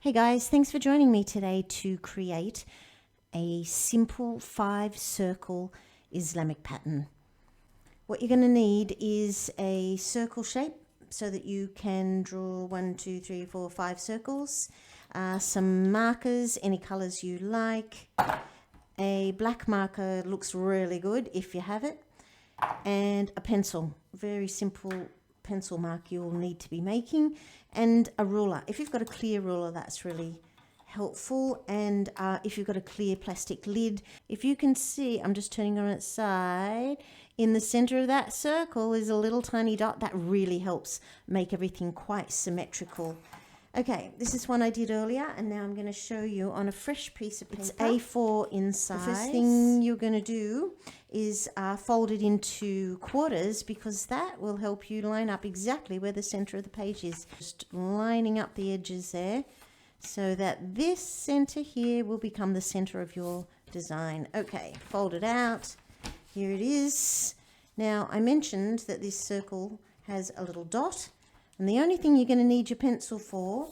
Hey guys, thanks for joining me today to create a simple 5-circle Islamic pattern. What you're going to need is a circle shape so that you can draw 1, 2, 3, 4, 5 circles, some markers, any colors you like. A black marker looks really good if you have it, and a pencil, very simple pencil mark you'll need to be making, and a ruler. If you've got a clear ruler, that's really helpful, and if you've got a clear plastic lid. If you can see, I'm just turning on its side, in the center of that circle is a little tiny dot. That really helps make everything quite symmetrical. Okay, this is one I did earlier, and now I'm going to show you on a fresh piece of paper. It's A4 in size. The first thing you're going to do is fold it into quarters, because that will help you line up exactly where the center of the page is. Just lining up the edges there so that this center here will become the center of your design. Okay, fold it out. Here it is. Now, I mentioned that this circle has a little dot. And the only thing you're going to need your pencil for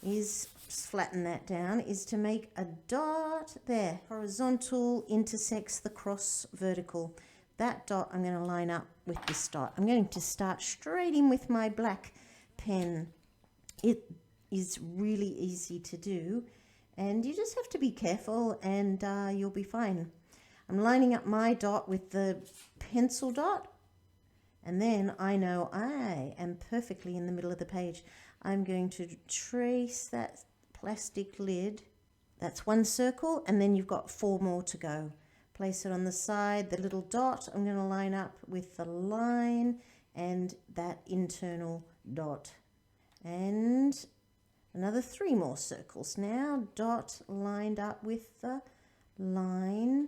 is, flatten that down, is to make a dot there. Horizontal intersects the cross vertical. That dot I'm going to line up with this dot. I'm going to start straight in with my black pen. It is really easy to do, and you just have to be careful and you'll be fine. I'm lining up my dot with the pencil dot. And then I know I am perfectly in the middle of the page. I'm going to trace that plastic lid. That's one circle, and then you've got 4 more to go. Place it on the side. The little dot I'm going to line up with the line and that internal dot. And another 3 more circles now. Dot lined up with the line,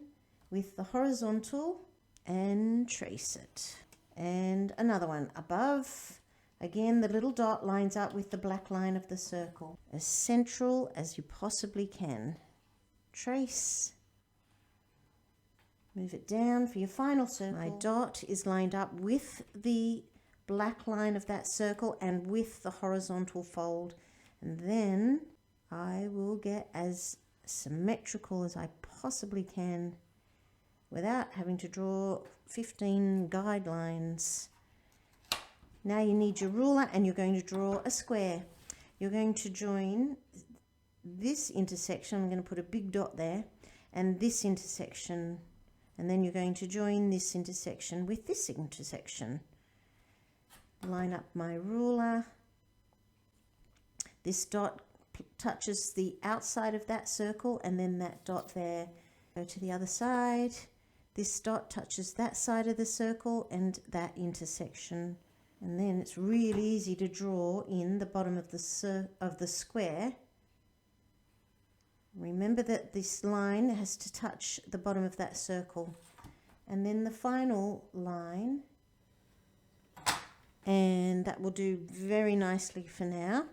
with the horizontal, and trace it. And another one above. Again, the little dot lines up with the black line of the circle. As central as you possibly can. Trace. Move it down for your final circle. My dot is lined up with the black line of that circle and with the horizontal fold. And then I will get as symmetrical as I possibly can without having to draw 15 guidelines. Now you need your ruler, and you're going to draw a square. You're going to join this intersection. I'm going to put a big dot there, and this intersection, and then you're going to join this intersection with this intersection. Line up my ruler. This dot touches the outside of that circle, and then that dot there. Go to the other side. This dot touches that side of the circle and that intersection. And then it's really easy to draw in the bottom of the square. Remember that this line has to touch the bottom of that circle. And then the final line. And that will do very nicely for now.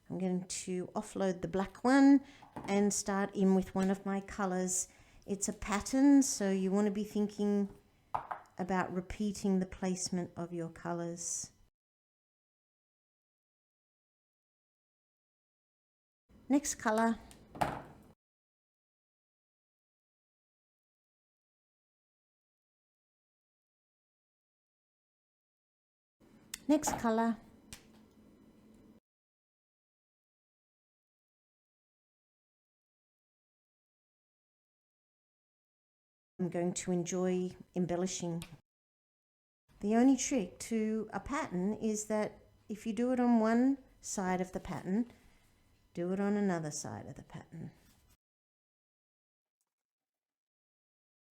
I'm going to offload the black one and start in with one of my colors. It's a pattern, so you want to be thinking about repeating the placement of your colors. Next color. Next color. I'm going to enjoy embellishing. The only trick to a pattern is that if you do it on one side of the pattern, do it on another side of the pattern.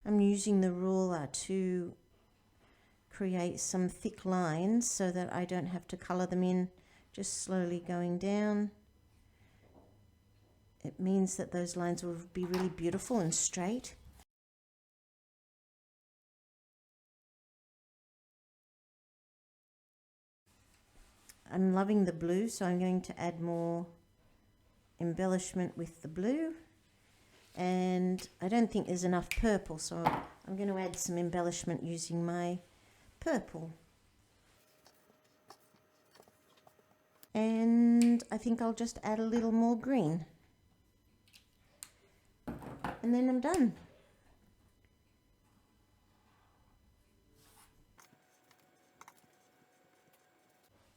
I'm using the ruler to create some thick lines so that I don't have to color them in, just slowly going down. It means that those lines will be really beautiful and straight. I'm loving the blue, so I'm going to add more embellishment with the blue. And I don't think there's enough purple, so I'm going to add some embellishment using my purple. And I think I'll just add a little more green. And then I'm done.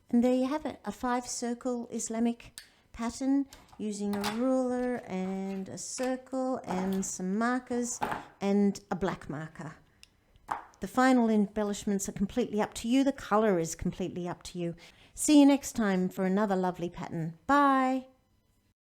And there you have it, a 5-circle Islamic pattern using a ruler and a circle and some markers and a black marker. The final embellishments are completely up to you. The colour is completely up to you. See you next time for another lovely pattern. Bye.